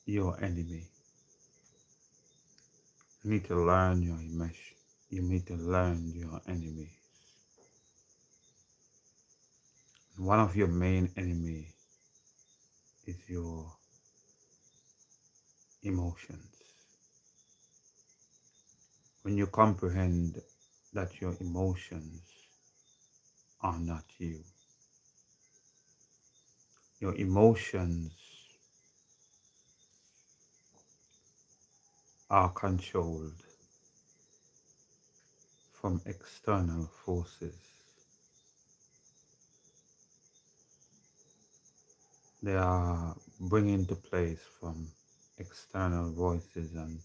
your enemy. You need to learn your emotion. You need to learn your enemies. One of your main enemy is your emotions. When you comprehend that your emotions are not you, your emotions are controlled from external forces. They are bring into place from external voices, and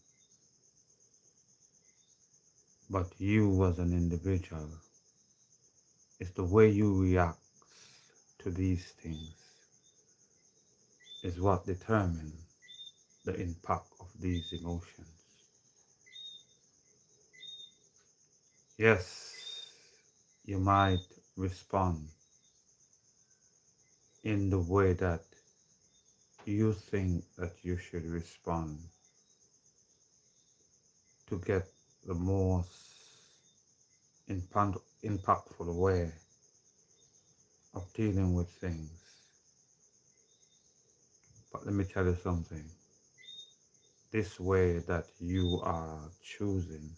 but you as an individual, it's the way you react to these things is what determines the impact of these emotions. Yes, you might respond in the way that you think that you should respond to get the most impactful way of dealing with things. But let me tell you something. This way that you are choosing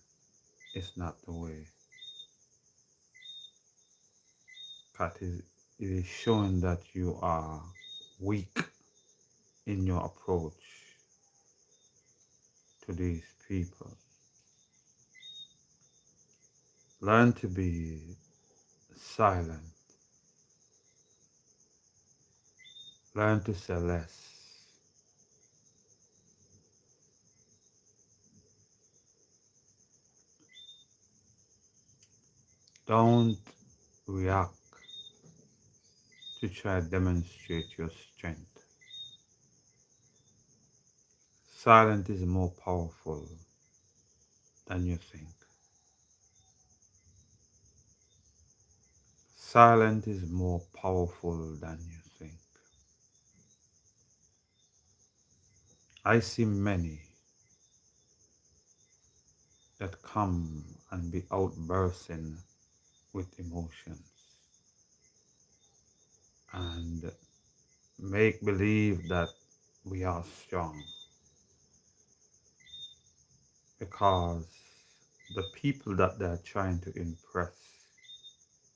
is not the way. Because it is showing that you are weak in your approach to these people. Learn to be silent. Learn to say less. Don't react to try to demonstrate your strength. Silence is more powerful than you think. Silence is more powerful than you think. I see many that come and be outbursting with emotions and make believe that we are strong because the people that they're trying to impress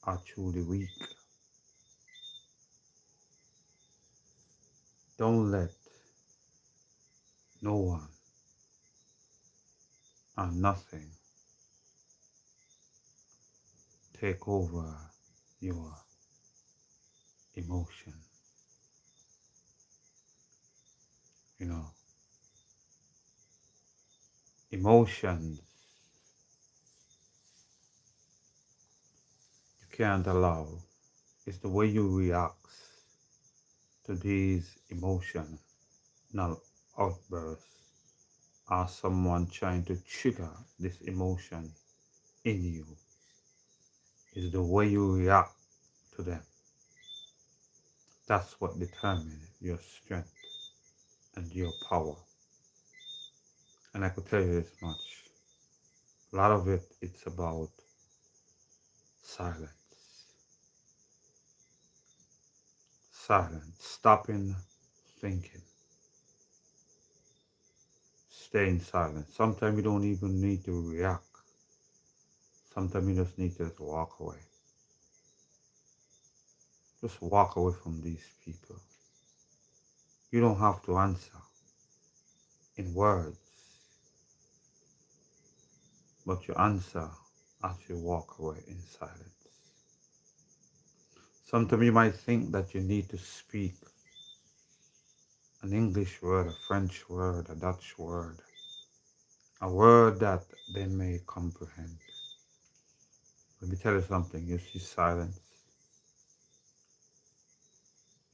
are truly weak. Don't let no one and nothing take over your emotion. You know, emotions you can't allow. It's the way you react to these emotional outbursts or someone trying to trigger this emotion in you. Is the way you react to them. That's what determines your strength and your power. And I could tell you this much. A lot of it, it's about silence. Silence. Stopping thinking. Staying silent. Sometimes you don't even need to react. Sometimes you just need to just walk away. Just walk away from these people. You don't have to answer in words, but you answer as you walk away in silence. Sometimes you might think that you need to speak an English word, a French word, a Dutch word, a word that they may comprehend. Let me tell you something, you see silence.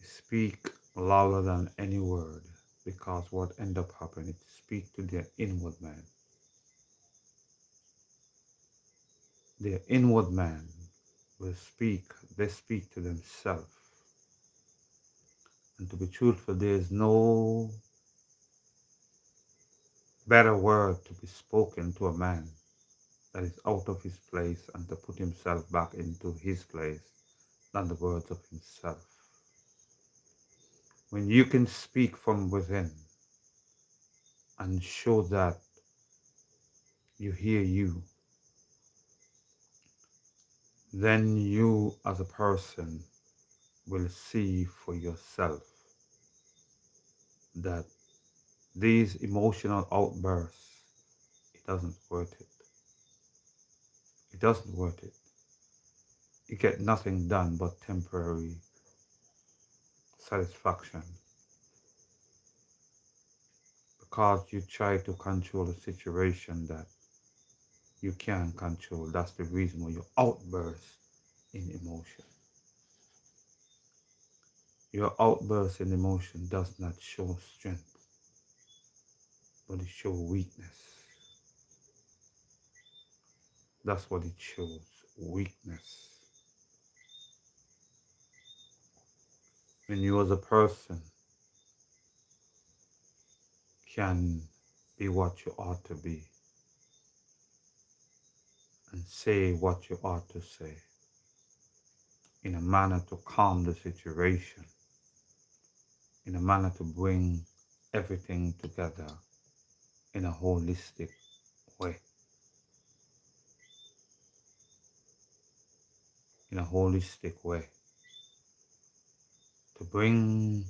You speak louder than any word because what end up happening is speak to their inward man. Their inward man will speak, they speak to themselves. And to be truthful, there is no better word to be spoken to a man that is out of his place and to put himself back into his place than the words of himself. When you can speak from within and show that you hear you, then you as a person will see for yourself that these emotional outbursts, it doesn't worth it. It doesn't worth it. You get nothing done but temporary satisfaction because you try to control a situation that you can't control. That's the reason why you outburst in emotion. Your outburst in emotion does not show strength, but it shows weakness. That's what it shows, weakness. When you as a person can be what you ought to be and say what you ought to say in a manner to calm the situation, in a manner to bring everything together in a holistic way. In a holistic way. To bring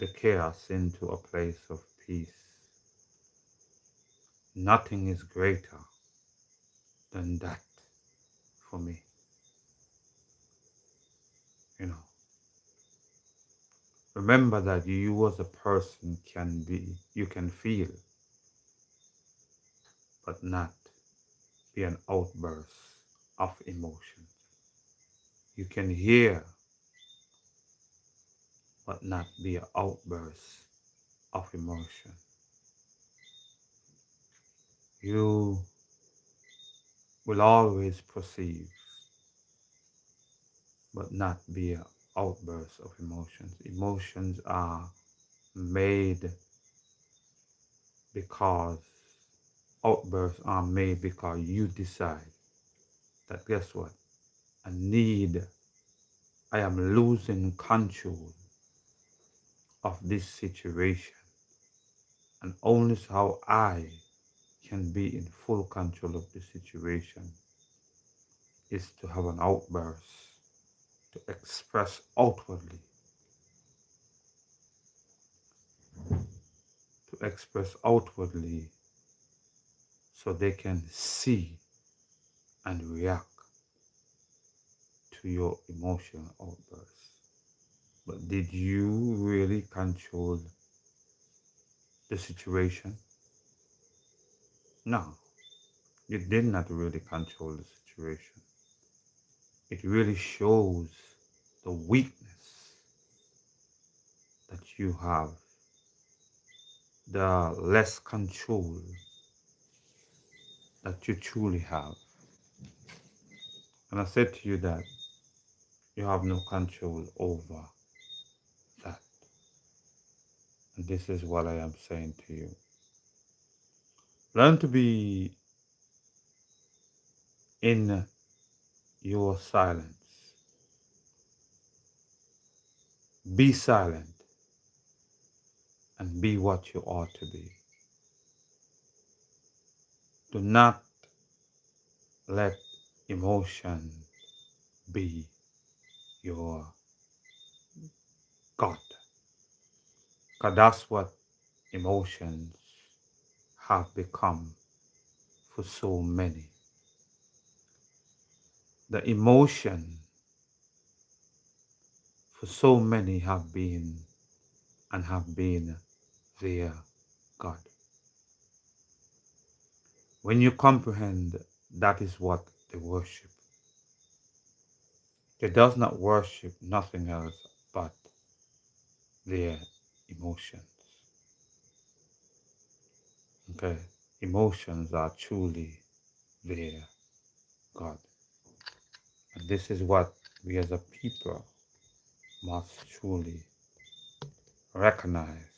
the chaos into a place of peace. Nothing is greater than that for me. You know. Remember that you as a person you can feel, but not be an outburst of emotion. You can hear, but not be an outburst of emotion. You will always perceive, but not be an outburst of emotions. Emotions are made because outbursts are made because you decide that guess what? I am losing control of this situation. And only how I can be in full control of the situation is to have an outburst, to express outwardly, to express outwardly so they can see and react to your emotional outbursts. But did you really control the situation? No, you did not really control the situation. It really shows the weakness that you have, the less control that you truly have. And I said to you that you have no control over that. And this is what I am saying to you. Learn to be in your silence. Be silent and be what you ought to be. Do not let emotion be your God. Because that's what emotions have become for so many. The emotion for so many have been their God. When you comprehend that is what they worship, they does not worship nothing else but their emotions. Okay? Emotions are truly their God. And this is what we as a people must truly recognize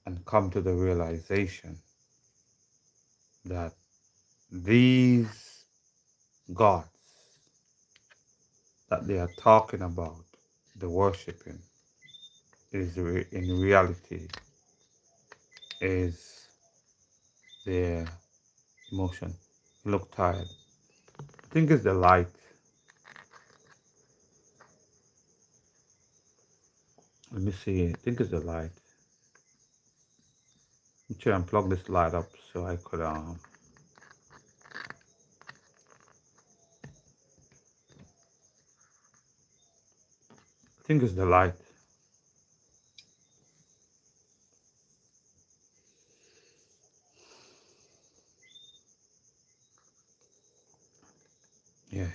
and come to the realization that these gods that they are talking about, the worshiping, in reality is their emotion. You look tired. I think it's the light. Let me see. I think it's the light. Let me try and plug this light up so I could I think it's the light. Yeah.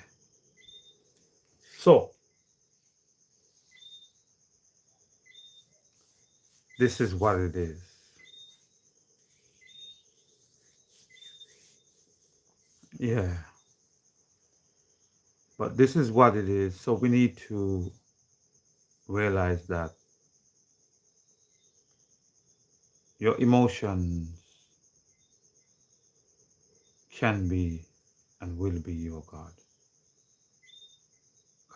So this is what it is. Yeah. But this is what it is. So we need to realize that your emotions can be and will be your God.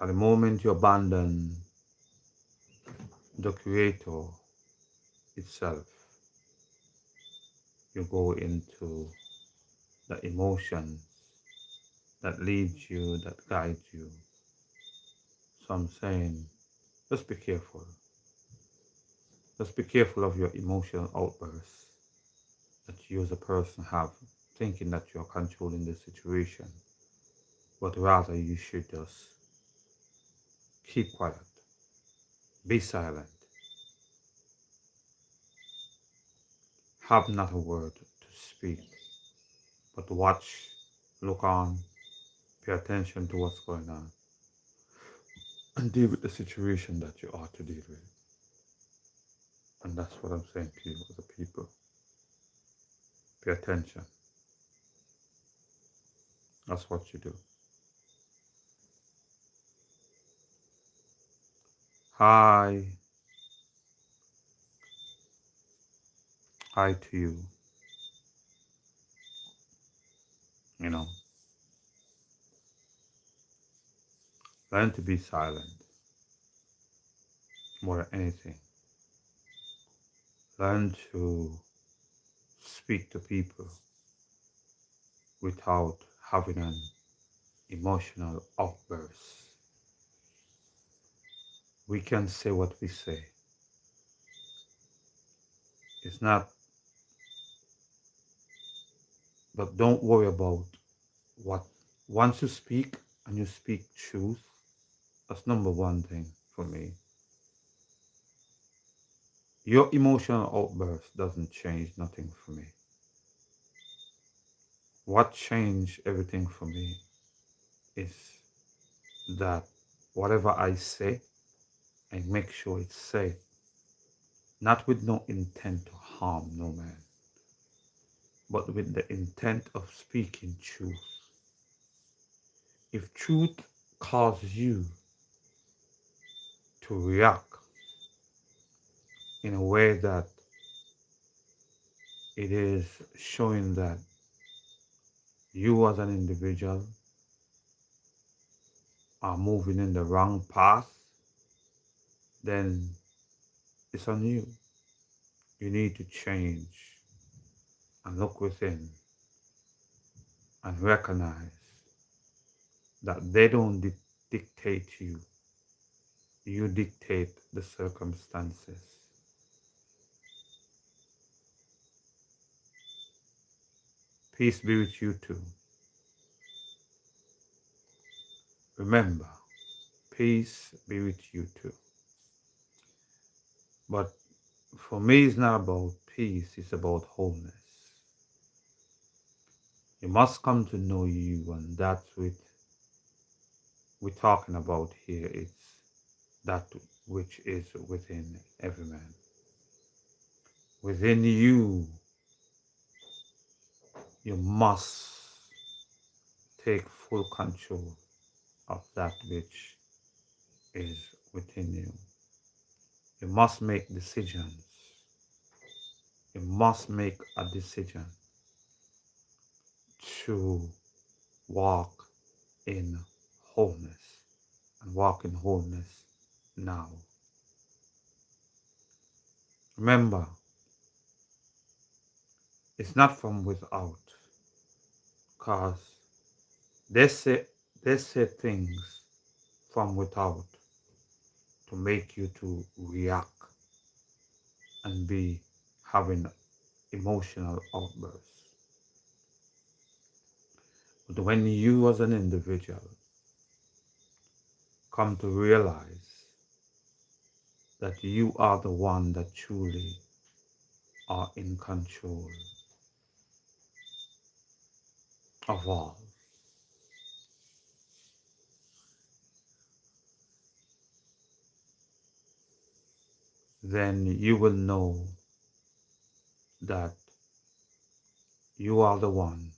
At the moment you abandon the Creator itself, you go into the emotions that leads you, that guides you. So I'm saying, just be careful. Just be careful of your emotional outbursts that you as a person have, thinking that you're controlling the situation, but rather you should just keep quiet, be silent, have not a word to speak, but watch, look on, pay attention to what's going on, and deal with the situation that you ought to deal with. And that's what I'm saying to you as a people. Pay attention. That's what you do. Hi, hi to you. You know, learn to be silent more than anything. Learn to speak to people without having an emotional outburst. We can say what we say. It's not, but don't worry about what. Once you speak and you speak truth, that's number one thing for me. Your emotional outburst doesn't change nothing for me. What changed everything for me is that whatever I say, I make sure it's said, not with no intent to harm no man, but with the intent of speaking truth. If truth causes you to react in a way that it is showing that you as an individual are moving in the wrong path, then it's on you. You need to change and look within and recognize that they don't dictate you. You dictate the circumstances. Peace be with you too. Remember, peace be with you too. But for me, it's not about peace, it's about wholeness. You must come to know you, and that's what we're talking about here. It's that which is within every man. Within you, you must take full control of that which is within you. You must make decisions. You must make a decision to walk in wholeness and walk in wholeness now. Remember, it's not from without, because they say, they say things from without to make you to react and be having emotional outbursts. But when you as an individual come to realize that you are the one that truly are in control of all, then you will know that you are the one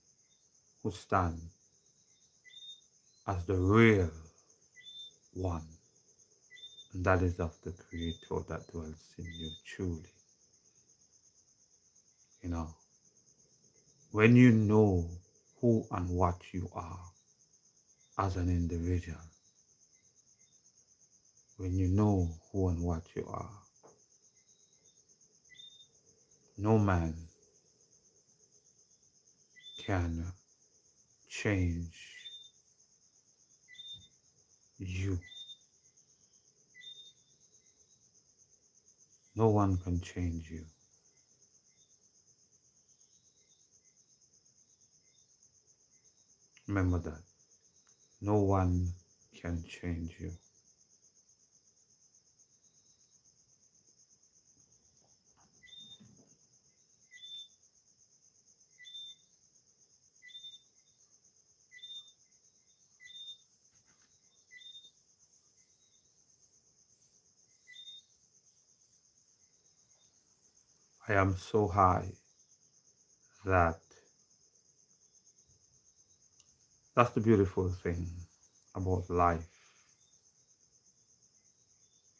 who stand as the real one, and that is of the Creator that dwells in you truly. You know, when you know who and what you are as an individual, when you know who and what you are, no man can change you. No one can change you. Remember that. No one can change you. I am so high that that's the beautiful thing about life.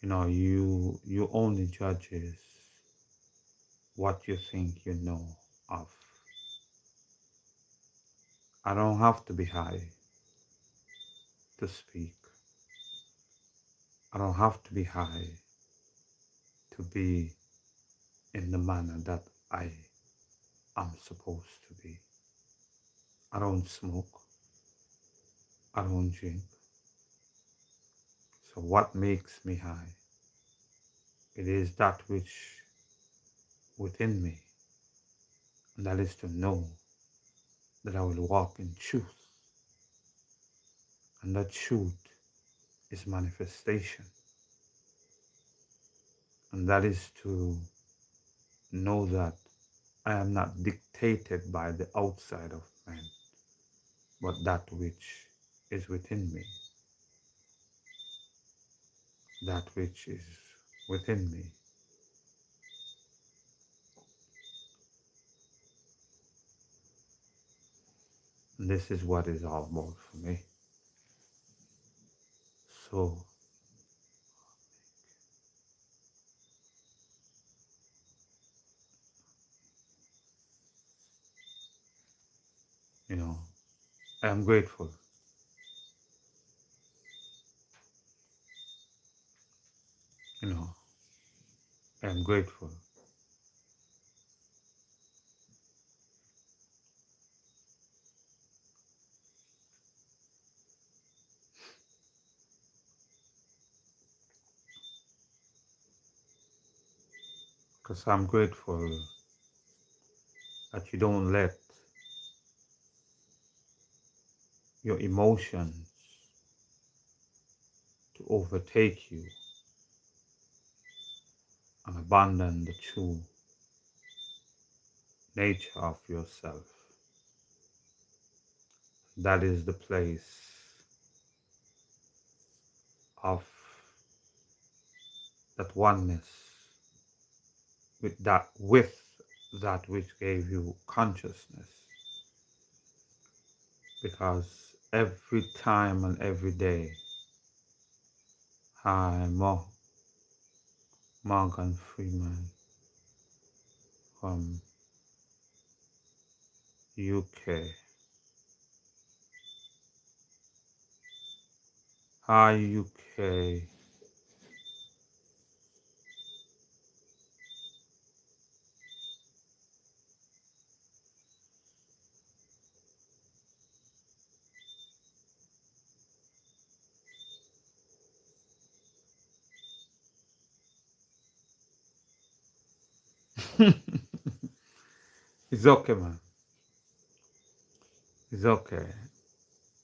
You know, you only judges what you think you know of. I don't have to be high to speak. I don't have to be high to be in the manner that I am supposed to be. I don't smoke. I don't drink. So what makes me high? It is that which within me, and that is to know that I will walk in truth, and that truth is manifestation, and that is to know that I am not dictated by the outside of man, but that which is within me, that which is within me. And this is what is all about for me. So, you know, I am grateful. You know, I am grateful because I'm grateful that you don't let your emotions to overtake you and abandon the true nature of yourself. That is the place of that oneness with that which gave you consciousness. Because every time and every day, hi, Morgan Freeman from UK. Hi, UK. It's okay, man. It's okay.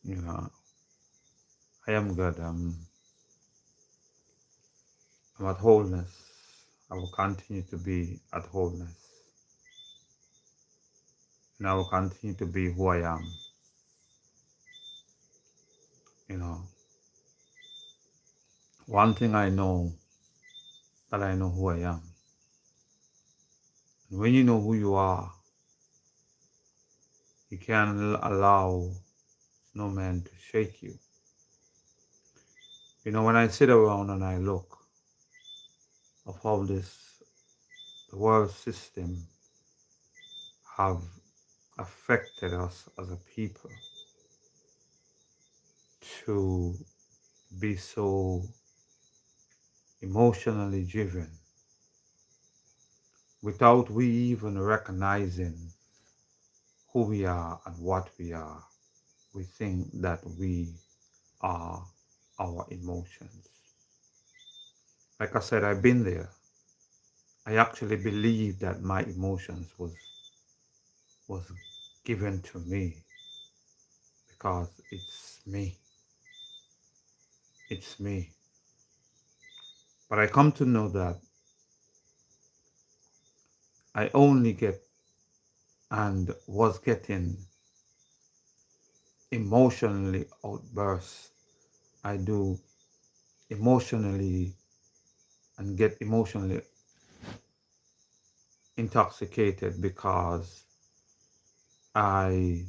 You know, I am good. I'm at wholeness. I will continue to be at wholeness. And I will continue to be who I am. You know, one thing I know that I know who I am. And when you know who you are, you can't allow no man to shake you. You know, when I sit around and I look of how the world system have affected us as a people to be so emotionally driven without we even recognizing who we are and what we are. We think that we are our emotions. Like I said, I've been there. I actually believe that my emotions was given to me because it's me. It's me. But I come to know that I only get and was getting emotionally outbursts. I do emotionally and get emotionally intoxicated because I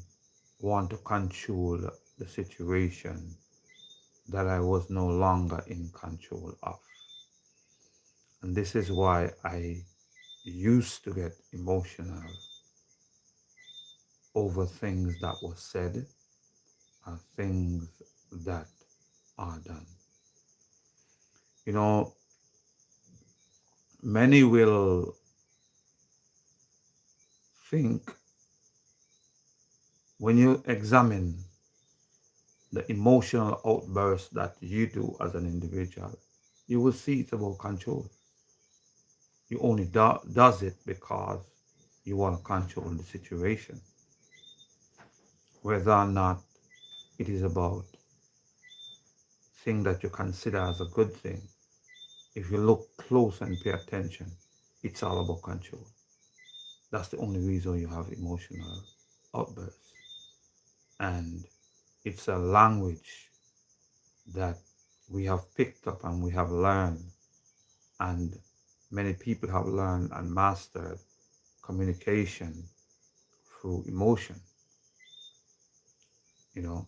want to control the situation that I was no longer in control of. And this is why I used to get emotional over things that were said and things that are done. You know, many will think when you examine the emotional outburst that you do as an individual, you will see it's about control. You only does it because you want to control the situation, whether or not it is about thing that you consider as a good thing. If you look close and pay attention, it's all about control. That's the only reason you have emotional outbursts. And it's a language that we have picked up and we have learned, and many people have learned and mastered communication through emotion, you know.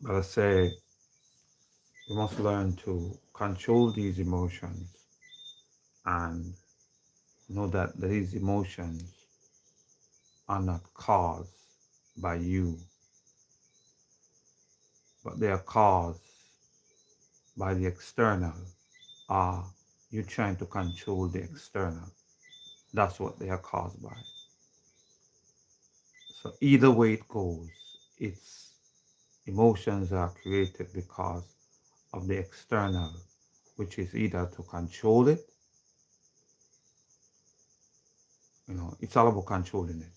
But I say we must learn to control these emotions and know that these emotions are not caused by you, but they are caused by the external. Are you trying to control the external? That's what they are caused by. So either way it goes, it's emotions are created because of the external, which is either to control it, it's all about controlling it,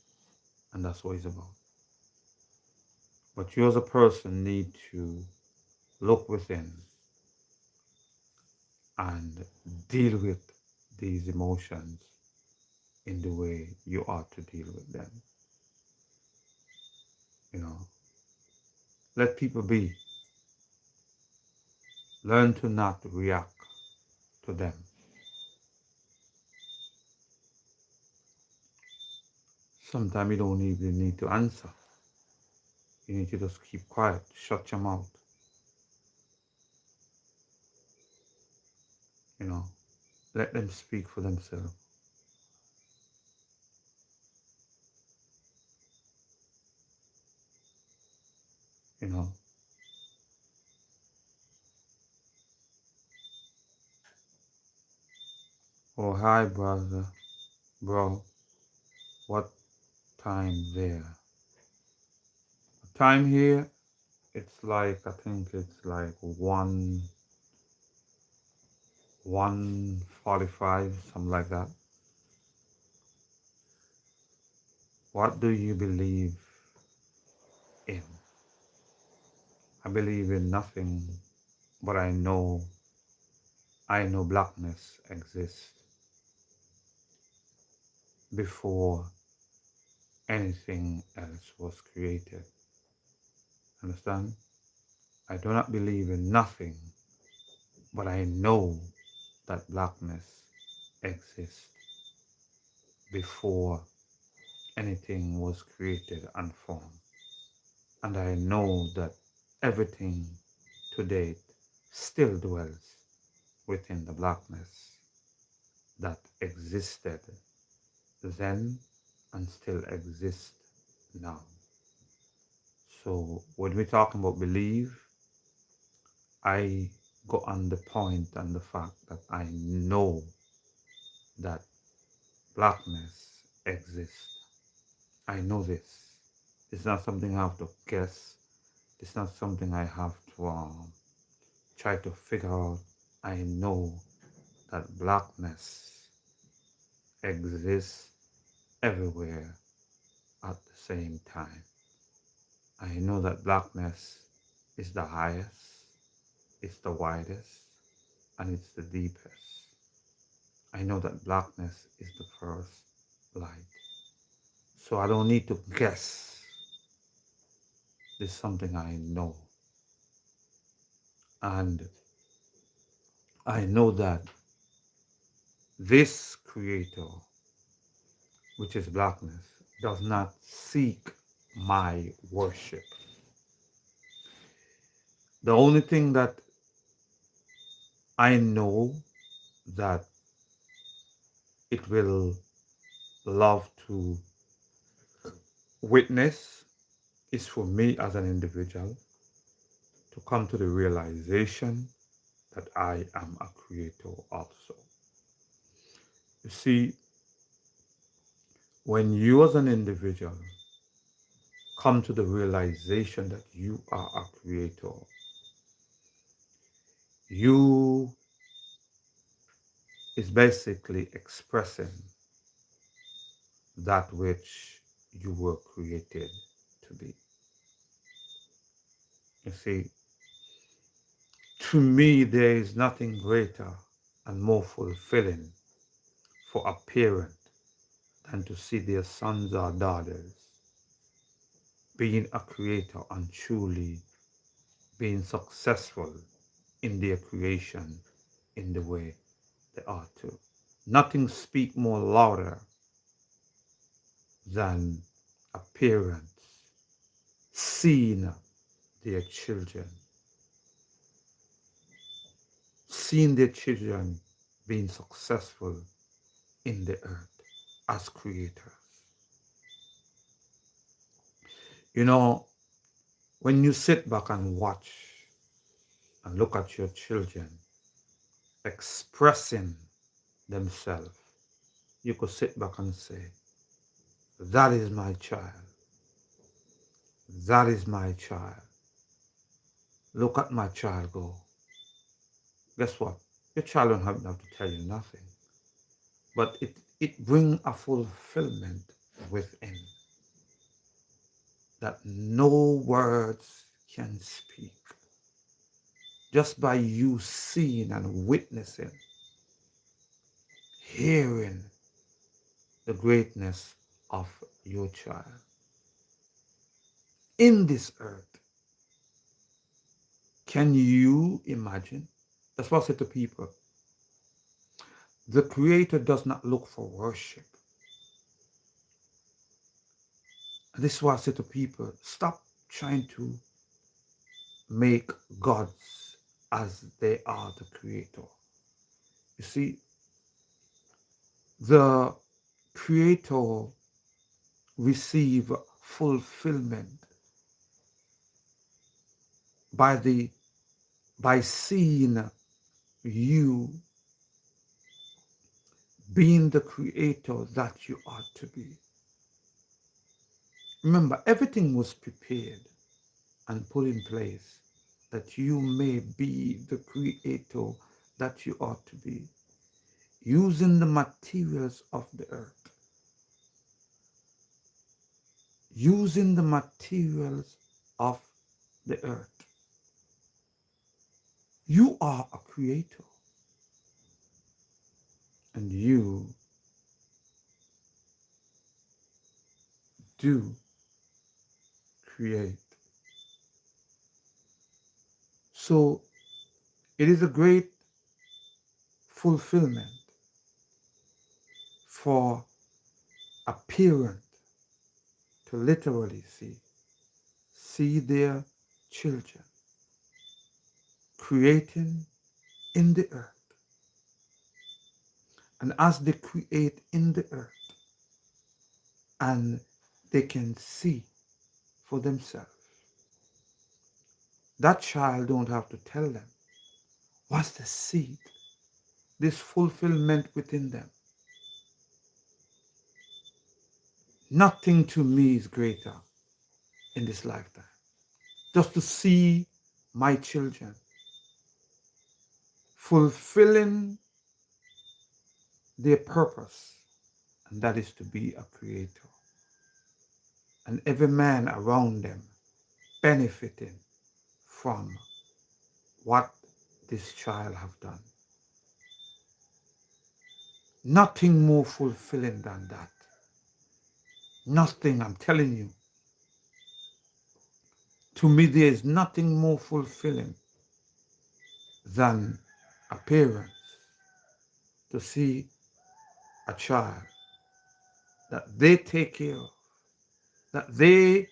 and that's what it's about. But you as a person need to look within and deal with these emotions in the way you ought to deal with them. You know, let people be. Learn to not react to them. Sometimes you don't even need to answer. You need to just keep quiet, shut your mouth. You know, let them speak for themselves. You know, Oh, hi, brother. Bro, what time there? Time here, it's like, I think it's like 1:45, something like that. What do you believe in? I believe in nothing, but I know blackness exists before anything else was created. Understand? I do not believe in nothing, but I know that blackness exists before anything was created and formed. And I know that everything to date still dwells within the blackness that existed then and still exists now. So when we're talking about belief, I go on the point and the fact that I know that blackness exists. I know this. It's not something I have to guess. It's not something I have to try to figure out. I know that blackness exists everywhere at the same time. I know that blackness is the highest, it's the widest, and it's the deepest. I know that blackness is the first light. So I don't need to guess. This is something I know. And I know that this creator, which is blackness, does not seek my worship. The only thing that I know that it will love to witness is for me as an individual to come to the realization that I am a creator also. You see, when you as an individual come to the realization that you are a creator, you is basically expressing that which you were created to be. You see, to me, there is nothing greater and more fulfilling for a parent than to see their sons or daughters being a creator and truly being successful in their creation in the way they are to. Nothing speaks more louder than a parent seeing their children, seeing their children being successful in the earth as creators. You know, when you sit back and watch and look at your children expressing themselves, you could sit back and say, that is my child. That is my child. Look at my child go. Guess what? Your child don't have to tell you nothing. But it brings a fulfillment within that no words can speak. Just by you seeing and witnessing, hearing the greatness of your child in this earth. Can you imagine? That's what I say to people. The Creator does not look for worship. And this is why I say to people, stop trying to make gods as they are the Creator. You see, the Creator receive fulfillment by the by seeing you being the creator that you are to be. Remember, everything was prepared and put in place that you may be the creator that you ought to be, using the materials of the earth, using the materials of the earth. You are a creator, and you do create. So it is a great fulfillment for a parent to literally see their children creating in the earth. And as they create in the earth, and they can see for themselves, that child don't have to tell them what's the seed, this fulfillment within them. Nothing to me is greater in this lifetime. Just to see my children fulfilling their purpose, and that is to be a creator. And every man around them benefiting from what this child have done. Nothing more fulfilling than that. Nothing, I'm telling you. To me, there is nothing more fulfilling than a parent to see a child that they take care of, that they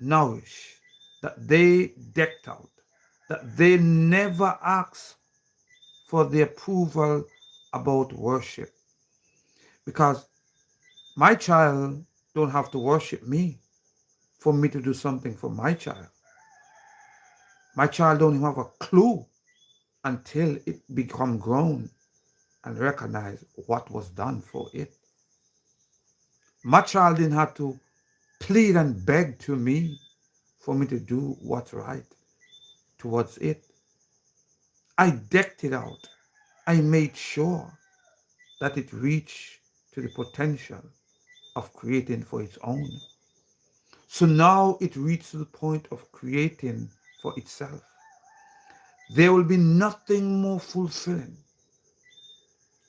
nourish, that they decked out, that they never ask for the approval about worship. Because my child don't have to worship me for me to do something for my child. My child don't even have a clue until it become grown and recognize what was done for it. My child didn't have to plead and beg to me for me to do what's right towards it. I decked it out. I made sure that it reached to the potential of creating for its own. So now it reached to the point of creating for itself. There will be nothing more fulfilling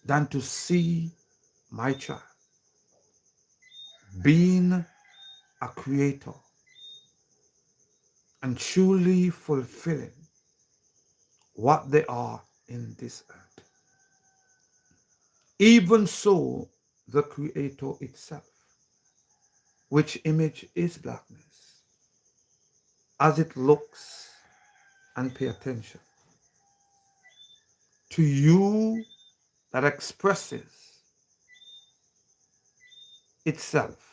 than to see my child being a creator and truly fulfilling what they are in this earth. Even so, the creator itself, which image is blackness, as it looks and pay attention to you that expresses itself.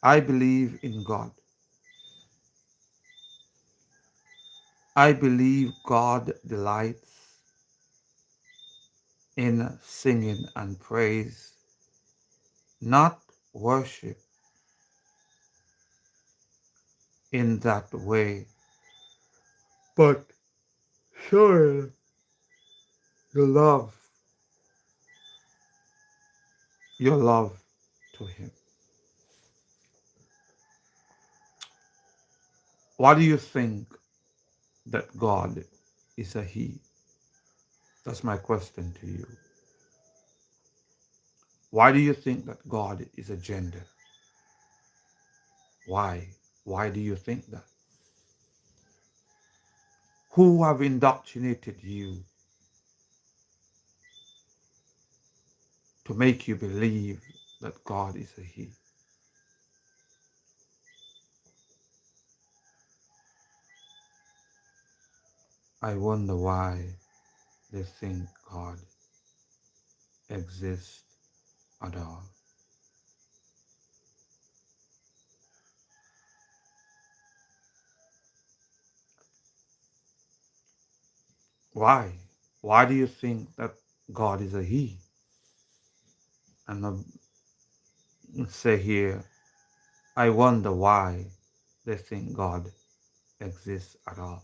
I believe in God. I believe God delights in singing and praise, not worship in that way, but showing your love, your love to Him. Why do you think that God is a He? That's my question to you. Why do you think that God is a gender? Why? Why do you think that? Who have indoctrinated you to make you believe that God is a He? I wonder why they think God exists at all. Why? Why do you think that God is a he? And I say here, I wonder why they think God exists at all.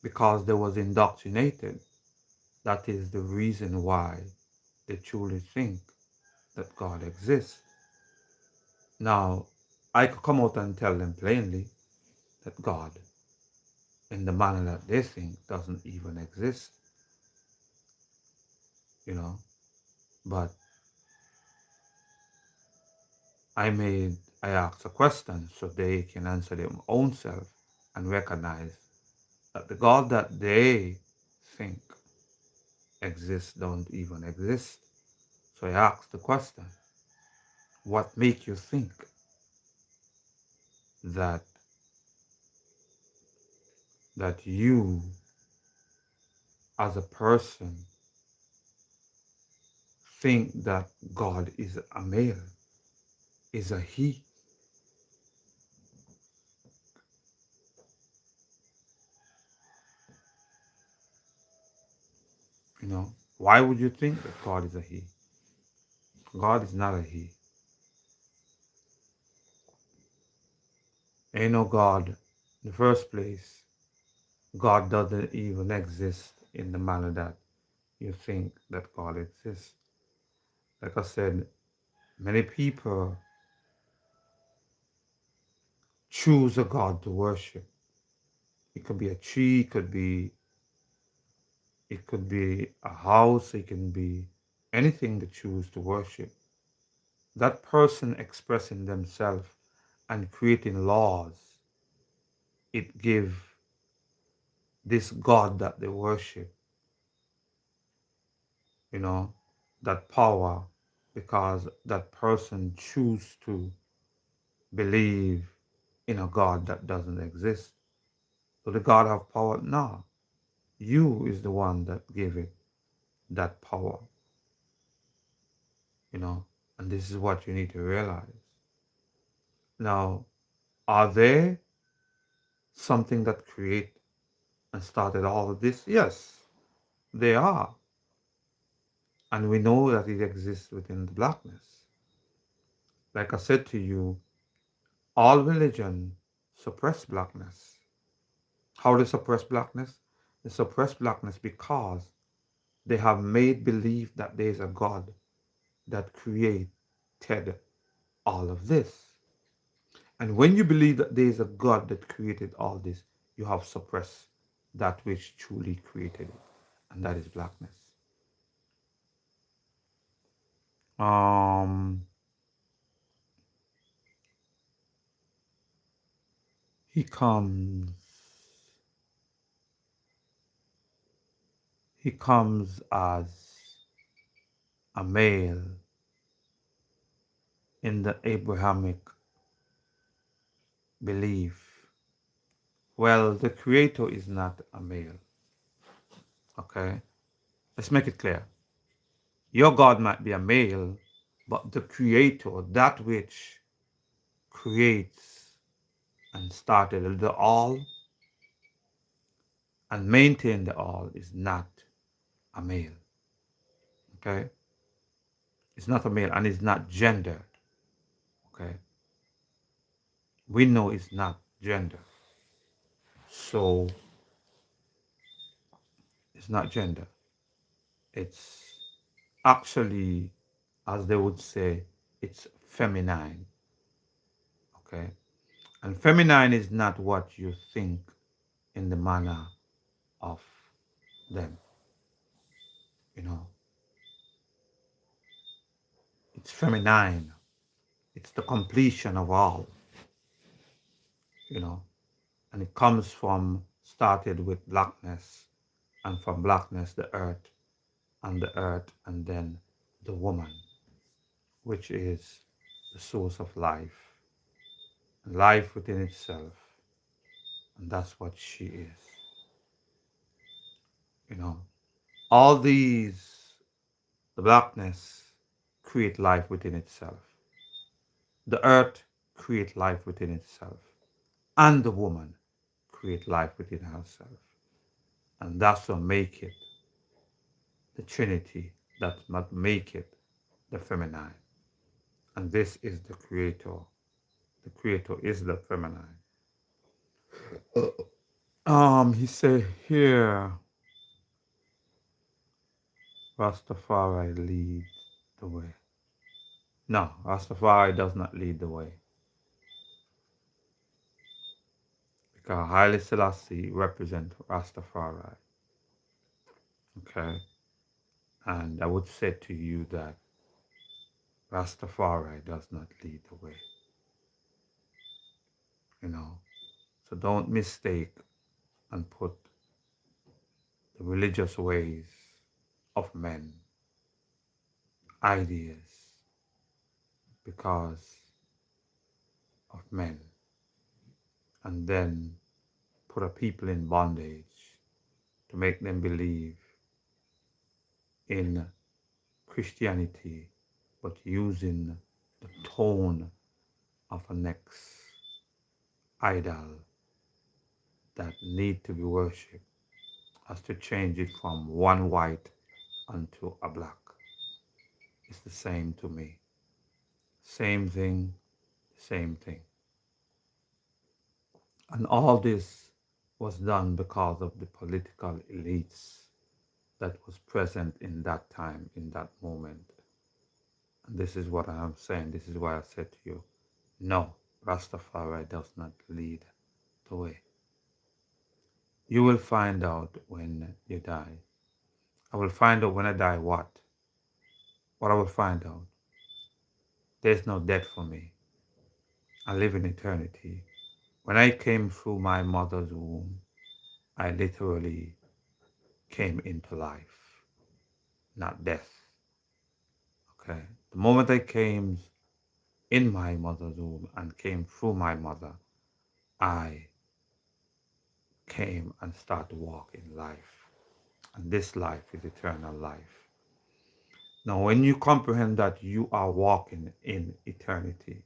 Because they was indoctrinated. That is the reason why they truly think that God exists. Now, I could come out and tell them plainly that God, in the manner that they think, doesn't even exist, you know. But I asked a question so they can answer their own self and recognize that the God that they think exists don't even exist. So I asked the question, what make you think that you as a person think that God is a male, is a he? You know, why would you think that God is a he? God is not a he. Ain't no God. In the first place, God doesn't even exist in the manner that you think that God exists. Like I said, many people choose a God to worship. It could be a tree, it could be a house, it can be anything they choose to worship. That person expressing themselves and creating laws, it give this God that they worship, you know, that power because that person choose to believe in a God that doesn't exist. So the God have power? No. You is the one that gave it that power, you know, and this is what you need to realize. Now, are there something that create and started all of this? Yes, they are. And we know that it exists within the blackness. Like I said to you, all religion suppress blackness. How they suppress blackness? They suppress blackness because they have made believe that there is a God that created all of this. And when you believe that there is a God that created all this, you have suppressed that which truly created it, and that is blackness. Um, he comes, he comes as a male in the Abrahamic belief. Well, the creator is not a male. Okay, let's make it clear. Your God might be a male, but the creator, that which creates and started the all and maintained the all, is not a male. Okay, it's not a male and it's not gendered. Okay, we know it's not gender, so it's not gender. It's actually, as they would say, it's feminine. Okay, and feminine is not what you think in the manner of them. You know, it's feminine. It's the completion of all. You know, and it comes from started with blackness, and from blackness the earth, and then the woman, which is the source of life, life within itself, and that's what she is. You know, all these, the blackness create life within itself, the earth create life within itself, and the woman create life within herself. And that's what make it the Trinity, that what make it the feminine. And this is the Creator. The Creator is the feminine. He say here, Rastafari lead the way. No, Rastafari does not lead the way. Because Haile Selassie represent Rastafari. Okay? And I would say to you that Rastafari does not lead the way. You know? So don't mistake and put the religious ways of men, ideas, because of men, and then put a people in bondage to make them believe in Christianity, but using the tone of an next idol that need to be worshipped, as to change it from one white unto a black. It's the same to me. Same thing, same thing. And all this was done because of the political elites that was present in that time, in that moment. And this is what I am saying. This is why I said to you, no, Rastafari does not lead the way. You will find out when you die. I will find out when I die what? What I will find out. There's no death for me. I live in eternity. When I came through my mother's womb, I literally came into life, not death. Okay. The moment I came in my mother's womb and came through my mother, I came and started walking life. And this life is eternal life. Now, when you comprehend that you are walking in eternity,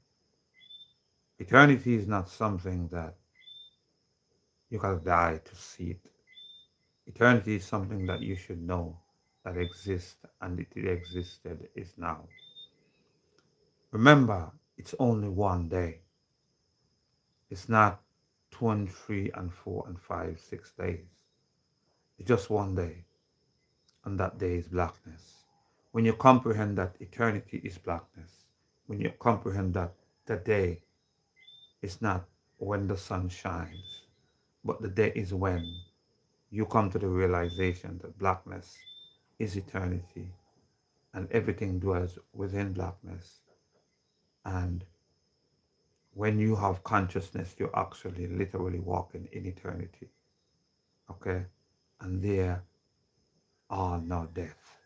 eternity is not something that you gotta die to see it. Eternity is something that you should know that exists, and it existed is now. Remember, it's only one day. It's not two and three and four and five, 6 days. It's just one day, and that day is blackness. When you comprehend that eternity is blackness, when you comprehend that the day is not when the sun shines, but the day is when you come to the realization that blackness is eternity and everything dwells within blackness. And when you have consciousness, you're actually literally walking in eternity. Okay? And there are no death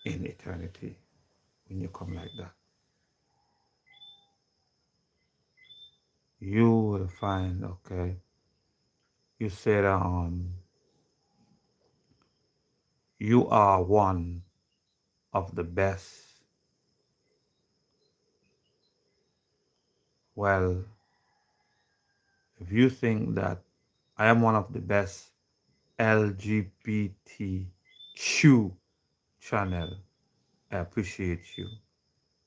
in eternity when you come like that. You will find, okay, you said you are one of the best. Well, if you think that I am one of the best LGBTQ channel, I appreciate you.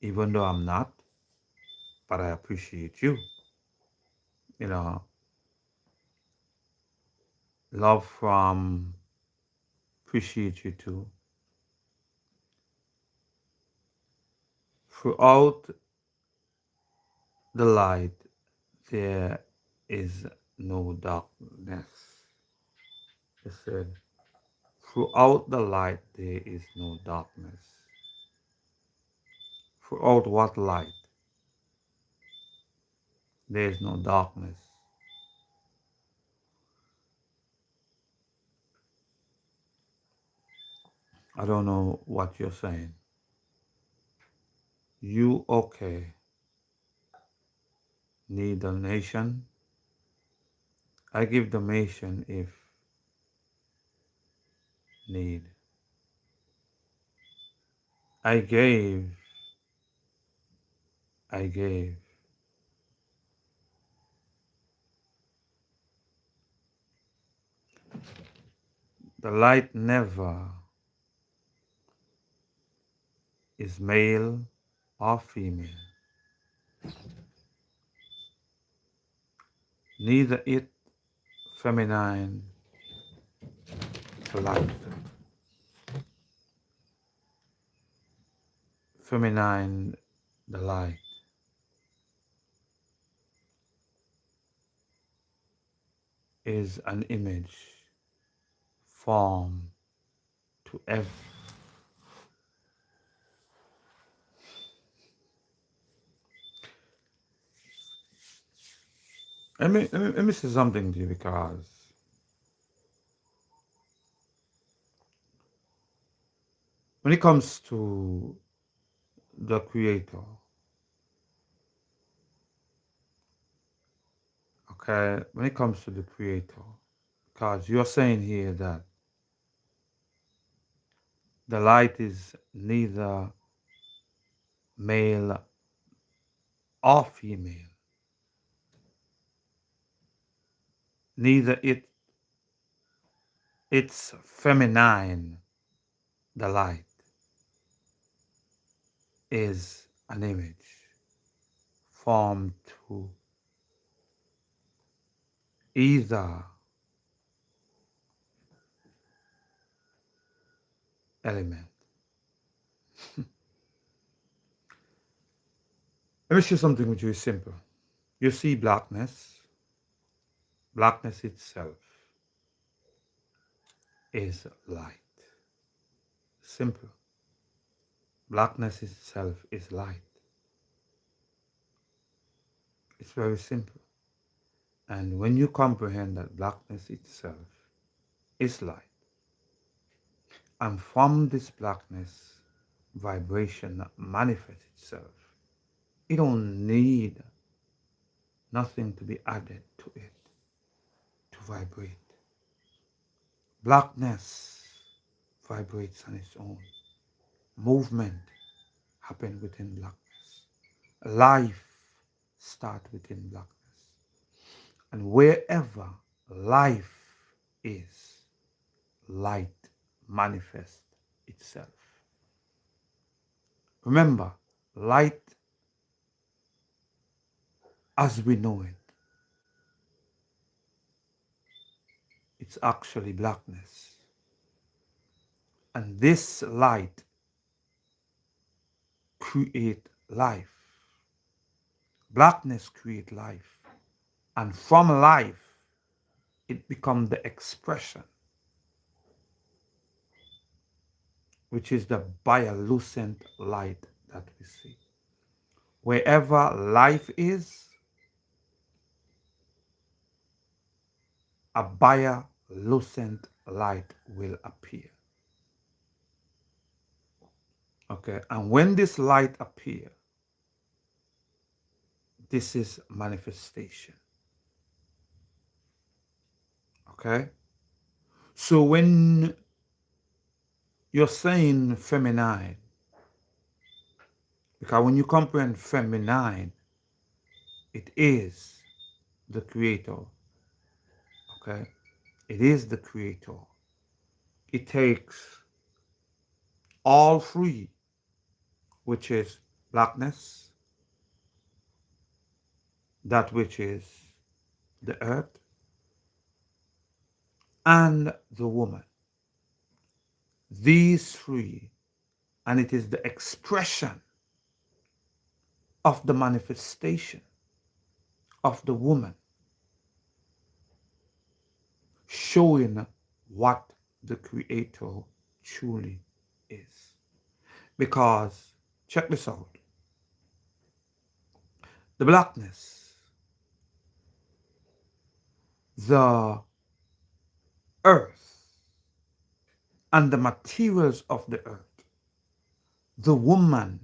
Even though I'm not, but I appreciate you. You know, love from, appreciate you too. Throughout the light, there is no darkness. It said, throughout the light, there is no darkness. Throughout what light? There is no darkness. I don't know what you're saying. You okay? Need donation? I give donation if need. I gave. I gave. The light never is male or female, neither it feminine to light. Feminine, the light, is an image formed to every. Let me say something to you because when it comes to the Creator, okay, when it comes to the Creator, because you're saying here that the light is neither male or female, neither it's feminine. The light is an image formed to either element. Let me share something with you. It's simple. You see blackness. Blackness itself is light. Simple. Blackness itself is light. It's very simple. And when you comprehend that blackness itself is light, and from this blackness, vibration manifests itself, it don't need nothing to be added to it to vibrate. Blackness vibrates on its own. Movement happens within blackness. Life starts within blackness. And wherever life is, light manifests itself. Remember, light as we know it, it's actually blackness. And this light creates life. Blackness creates life. And from life, it becomes the expression, which is the bioluminescent light that we see. Wherever life is, a bioluminescent light will appear. Okay, and when this light appears, this is manifestation. Okay, so when you're saying feminine, because when you comprehend feminine, it is the creator. Okay, it is the creator. It takes all three, which is blackness, that which is the earth, and the woman. These three, and it is the expression of the manifestation of the woman, showing what the creator truly is. Because, check this out, the blackness, the earth, and the materials of the earth, the woman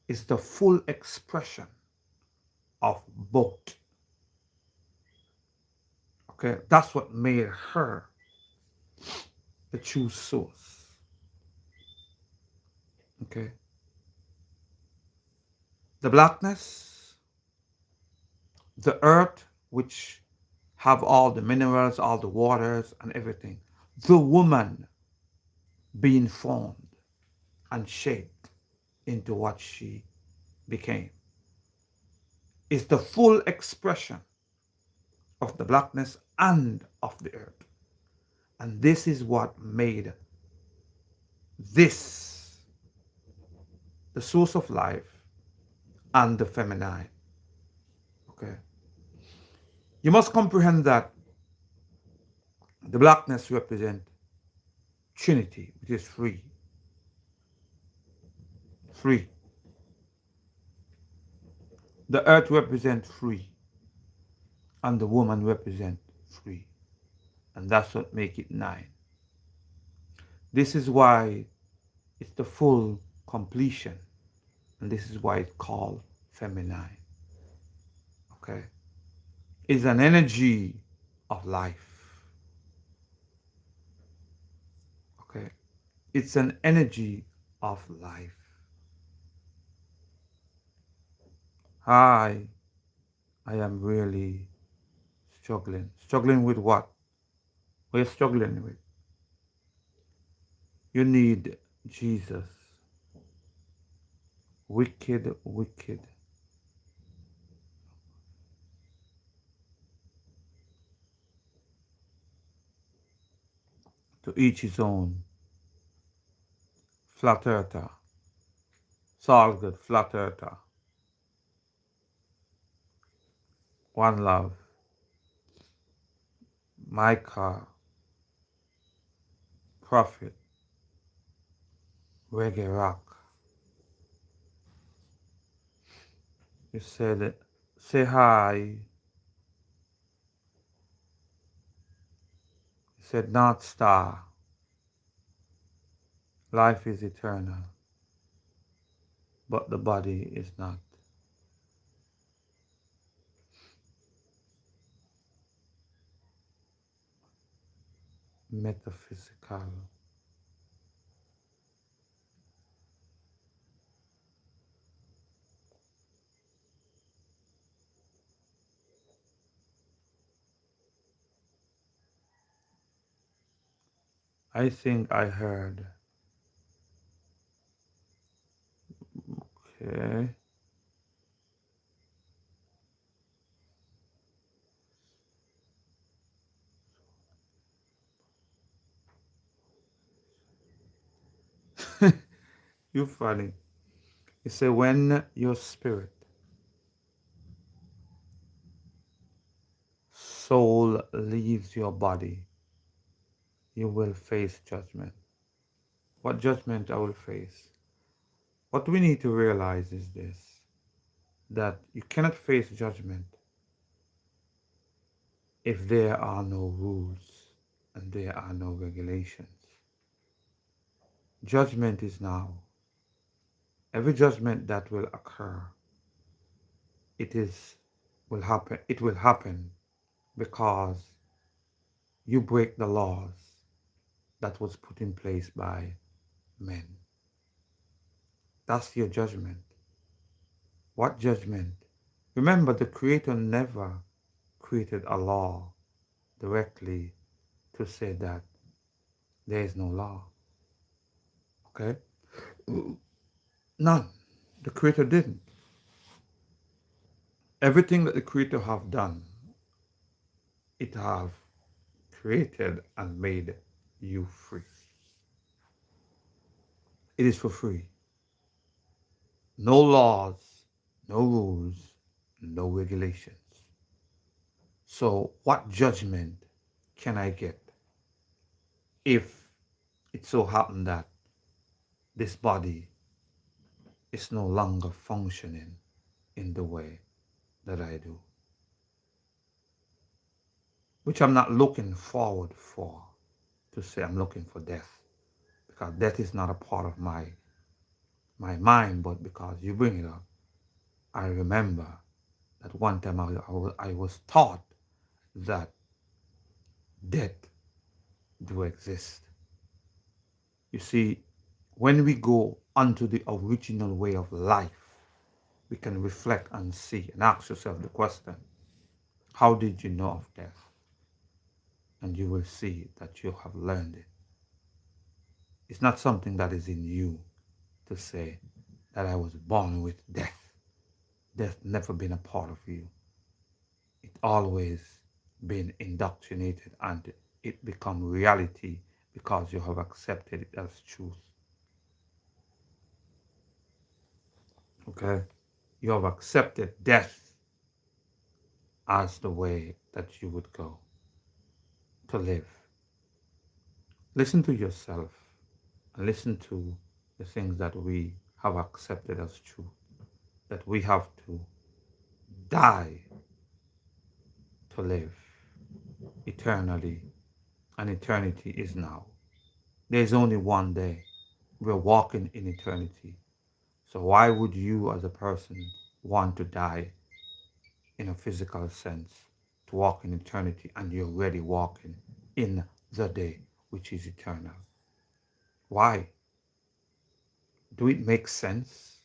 is the full expression of both. Okay, that's what made her the true source. Okay, the blackness, the earth, which have all the minerals, all the waters, and everything. The woman being formed and shaped into what she became is the full expression of the blackness and of the earth. And this is what made this the source of life and the feminine. Okay. You must comprehend that the blackness represents Trinity, which is free. Free. The earth represents free, and the woman represents free. And that's what makes it nine. This is why it's the full completion. And this is why it's called feminine. Okay? It's an energy of life. Okay? It's an energy of life. I am really struggling. Struggling with what? What are you struggling with? You need Jesus. Wicked, wicked. To each his own. Flat earther. It's all good. Flat earther. One love. Micah. Prophet. Reggae rock. You said, say hi. You said, North Star. Life is eternal. But the body is not. Metaphysical. I think I heard. Okay. You funny. You say when your spirit, soul leaves your body, you will face judgment. What judgment I will face? What we need to realize is this, that you cannot face judgment if there are no rules and there are no regulations. Judgment is now. Every judgment that will occur, it is will happen. It will happen because you break the laws that was put in place by men. That's your judgment. What judgment? Remember, the Creator never created a law directly to say that there is no law. Okay? None. The Creator didn't. Everything that the Creator have done, it have created and made you free. It is for free. No laws, no rules, no regulations. So what judgment can I get if it so happened that this body is no longer functioning in the way that I do? Which I'm not looking forward for, to say I'm looking for death, because death is not a part of my mind, but because you bring it up, I remember that one time I was taught that death do exist. You see, when we go onto the original way of life, we can reflect and see and ask yourself the question, how did you know of death? and you will see that you have learned it. It's not something that is in you to say that I was born with death. Death never been a part of you. It always been indoctrinated and it become reality because you have accepted it as truth. Okay? You have accepted death as the way that you would go to live. Listen to yourself and listen to the things that we have accepted as truth, that we have to die to live eternally, and eternity is now. There's only one day. We're walking in eternity. So why would you as a person want to die in a physical sense, to walk in eternity, and you're already walking in the day which is eternal? Why? Do it make sense?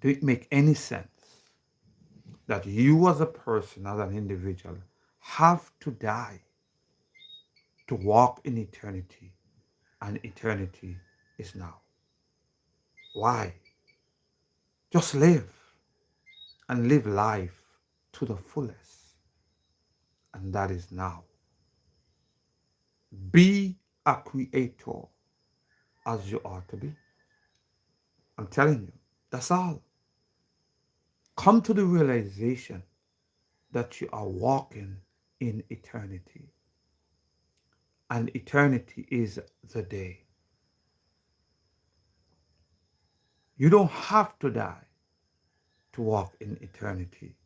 Do it make any sense that you as a person, as an individual, have to die to walk in eternity, and eternity is now? Why? Just live and live life to the fullest, and that is now. Be a creator as you are to be. I'm telling you, that's all. Come to the realization that you are walking in eternity, and eternity is the day. You don't have to die to walk in eternity.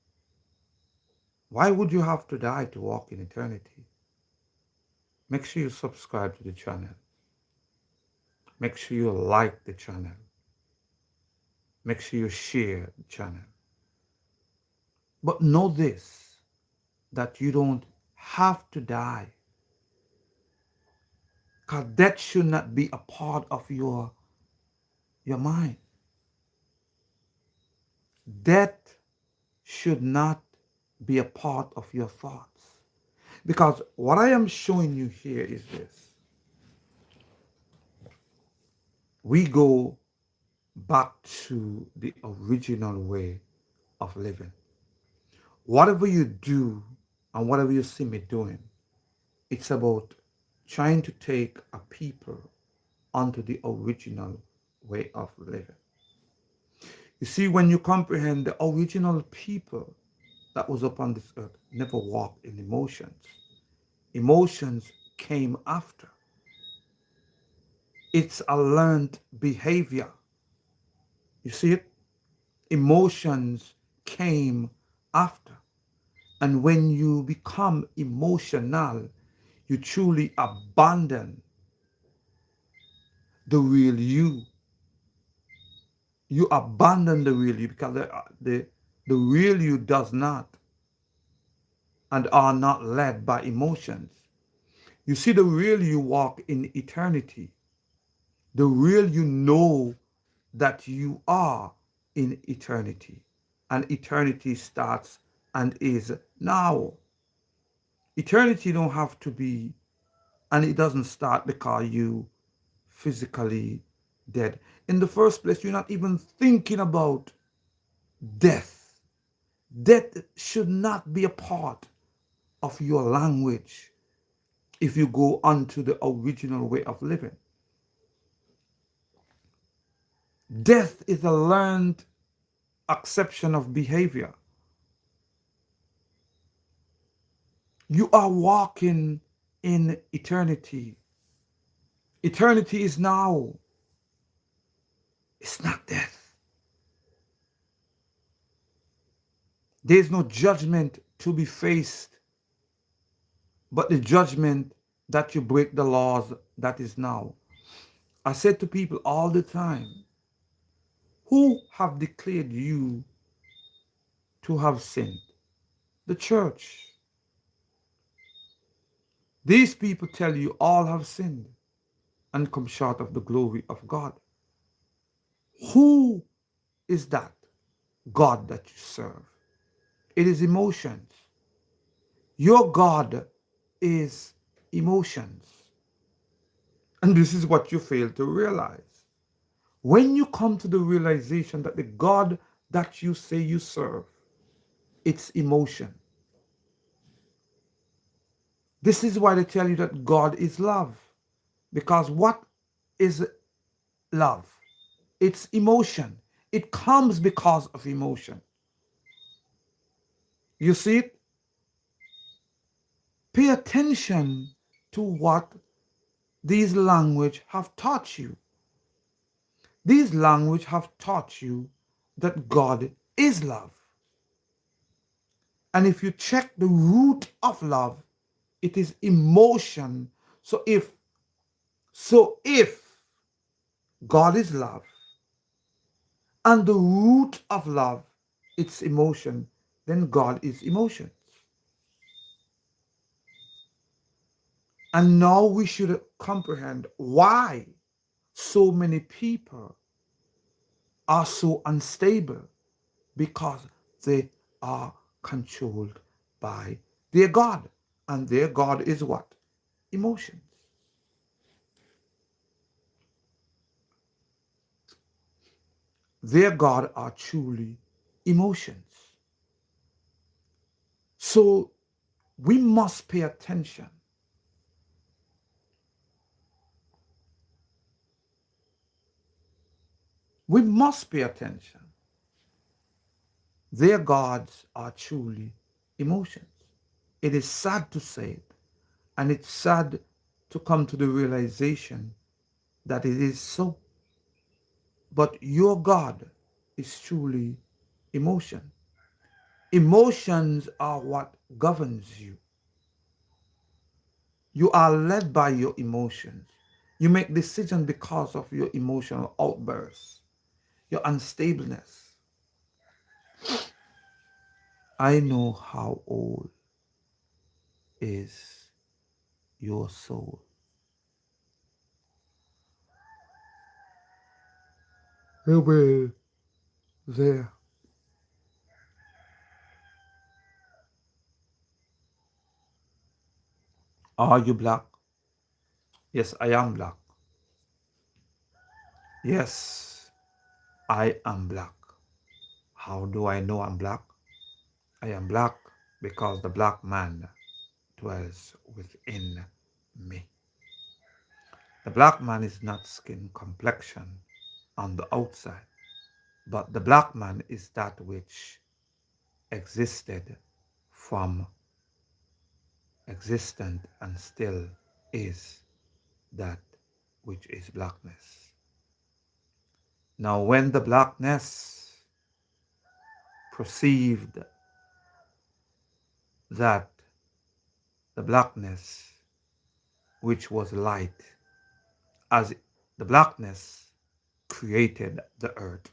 Why would you have to die to walk in eternity? Make sure you subscribe to the channel. Make sure you like the channel. Make sure you share the channel. But know this, that you don't have to die. Because that should not be a part of your mind. That should not be a part of your thoughts. Because what I am showing you here is this. We go back to the original way of living. Whatever you do and whatever you see me doing, it's about trying to take a people onto the original way of living. You see, when you comprehend the original people that was upon this earth never walked in emotions. Emotions came after. It's a learned behavior. You see it? Emotions came after. And when you become emotional, you truly abandon the real you. You abandon the real you because the real you does not and are not led by emotions. You see, the real you walk in eternity. The real you know that you are in eternity. And eternity starts and is now. Eternity don't have to be, and it doesn't start because you physically dead. In the first place, you're not even thinking about death. Death should not be a part of your language if you go onto the original way of living. Death is a learned acceptation of behavior. You are walking in eternity. Eternity is now. It's not death. There is no judgment to be faced, but the judgment that you break the laws that is now. I said to people all the time, who have declared you to have sinned? The church. These people tell you all have sinned and come short of the glory of God. Who is that God that you serve? It is emotions. Your God is emotions. And this is what you fail to realize. When you come to the realization that the God that you say you serve, it's emotion. This is why they tell you that God is love. Because what is love? It's emotion. It comes because of emotion. You see it? Pay attention to what these language have taught you. These language have taught you that God is love. And if you check the root of love, it is emotion. So if God is love and the root of love it's emotion, then God is emotion. And now we should comprehend why so many people are so unstable, because they are controlled by their God. And their God is what? Emotions. Their God are truly emotions. So we must pay attention. We must pay attention. Their gods are truly emotions. It is sad to say it, and it's sad to come to the realization that it is so. But your God is truly emotion. Emotions are what governs you. You are led by your emotions. You make decisions because of your emotional outbursts, your unstableness. I know how old is your soul. Well, there. Are you black? Yes, I am black. Yes, I am black. How do I know I'm black? I am black because the black man dwells within me. The black man is not skin complexion on the outside, but the black man is that which existed from existent and still is that which is blackness. Now, when the blackness perceived that the blackness which was light, as the blackness created the earth,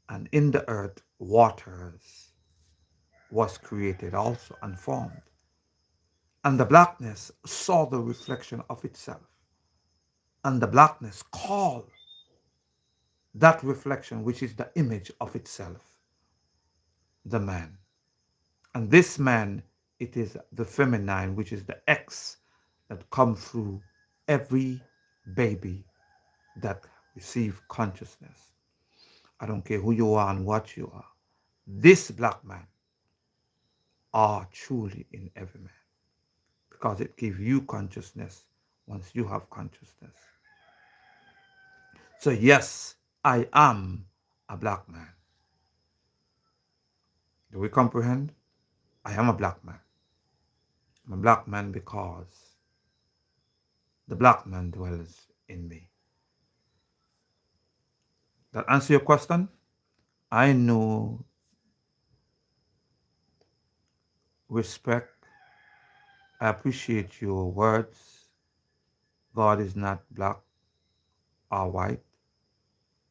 and in the earth waters was created also and formed, and the blackness saw the reflection of itself, and the blackness called that reflection, which is the image of itself, the man. And this man, it is the feminine, which is the X that come through every baby that receive consciousness. I don't care who you are and what you are. This black man are truly in every man, because it gives you consciousness once you have consciousness. So yes, I am a black man. Do we comprehend? I am a black man. I'm a black man because the black man dwells in me. That answer your question? I know, respect, I appreciate your words. God is not black or white,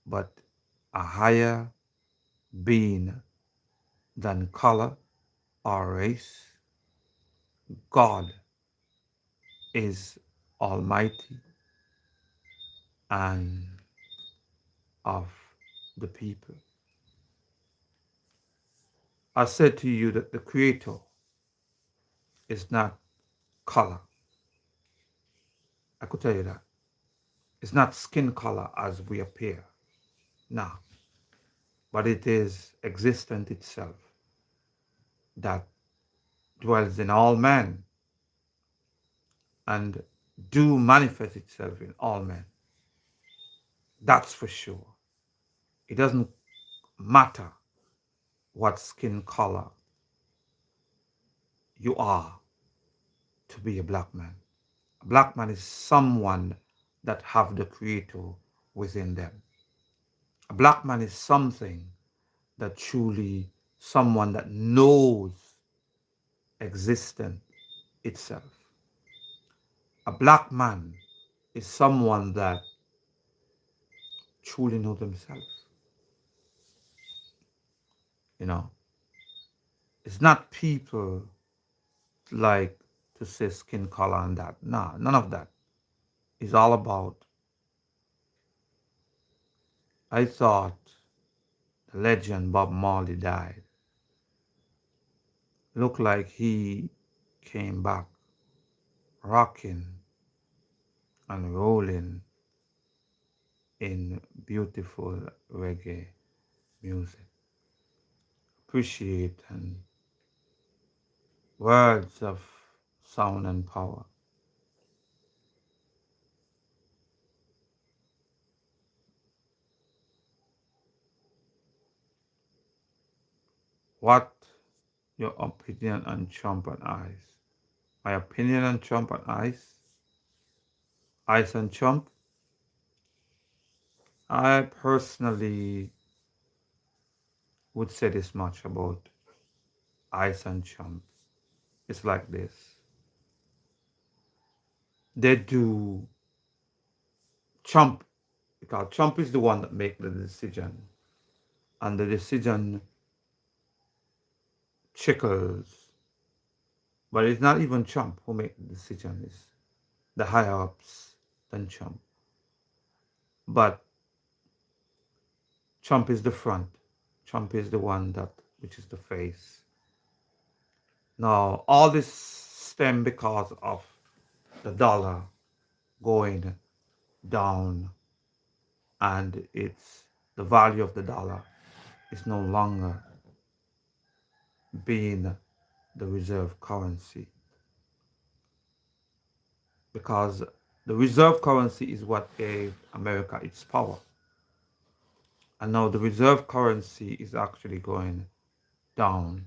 but a higher being than color or race. God is almighty and of the people. I said to you that the creator is not color. I could tell you that. It's not skin color as we appear. No. But it is existence itself that dwells in all men and do manifest itself in all men. That's for sure. It doesn't matter what skin color you are to be a black man. A black man is someone that have the creator within them. A black man is something that truly someone that knows existence itself. A black man is someone that truly know themselves. You know, it's not people like to say skin color and that. Nah, none of that. It's all about. I thought the legend Bob Marley died. Looked like he came back rocking and rolling in beautiful reggae music. Appreciate and words of sound and power. What your opinion on Trump and Ice? My opinion on Trump and Ice? Ice and Trump? I personally would say this much about Ice and Trump. It's like this. They do Trump because Trump is the one that make the decision, and the decision trickles. But it's not even Trump who make the decision. It's the higher ups than Trump. But Trump is the front. Trump is the one that which is the face. Now all this stem because of the dollar going down, and it's the value of the dollar is no longer being the reserve currency, because the reserve currency is what gave America its power. And now the reserve currency is actually going down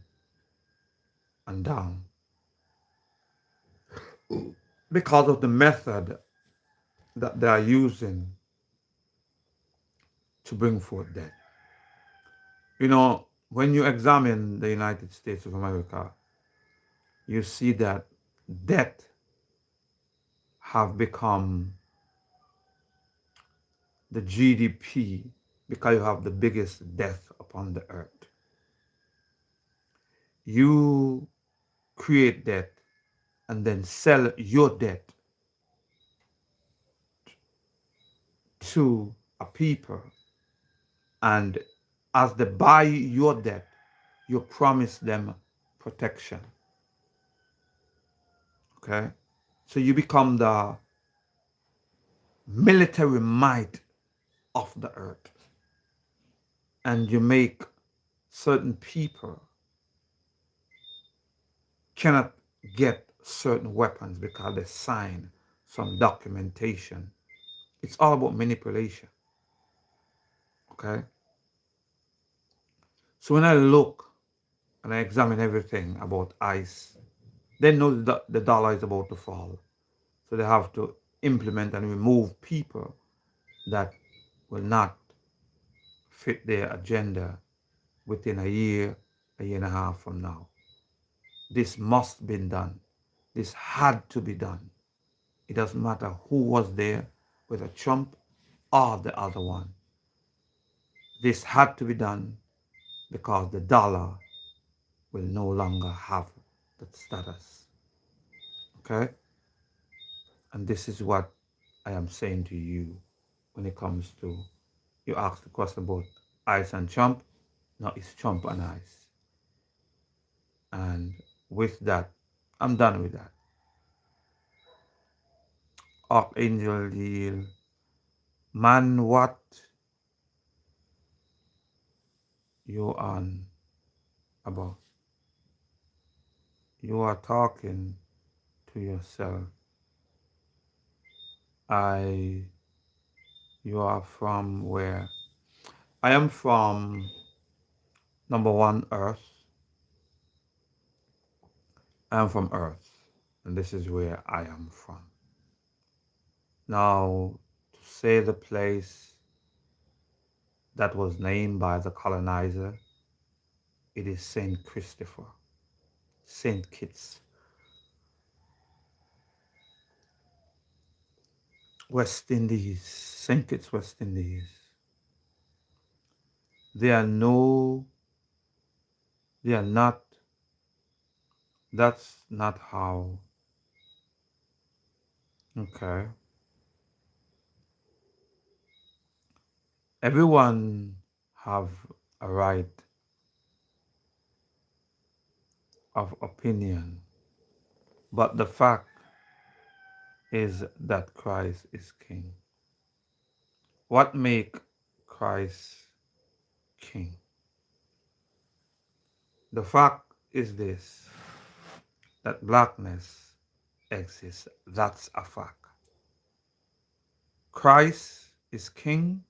and down because of the method that they are using to bring forth debt. You know, when you examine the United States of America, you see that debt have become the GDP because you have the biggest debt upon the earth. You create debt and then sell your debt to a people, and as they buy your debt, you promise them protection. Okay? So you become the military might of the earth. And you make certain people cannot get certain weapons because they sign some documentation. It's all about manipulation. Okay? So when I look and I examine everything about ICE, they know that the dollar is about to fall. So they have to implement and remove people that will not fit their agenda within a year and a half from now. This must be done. This had to be done. It doesn't matter who was there, whether Trump or the other one. This had to be done because the dollar will no longer have that status. Okay? And this is what I am saying to you when it comes to, you asked the question about ICE and Trump. No, it's Trump and ICE. And with that, I'm done with that. Archangel Yield, man, what you on about? You are talking to yourself. I, you are from where? I am from number one, Earth. I am from Earth, and this is where I am from. Now, to say the place that was named by the colonizer, it is Saint Christopher, Saint Kitts, West Indies, Saint Kitts, West Indies. They are no, they are not, that's not how, okay. Everyone have a right of opinion, but the fact is that Christ is King. What make Christ King? The fact is this, that blackness exists. That's a fact. Christ is King.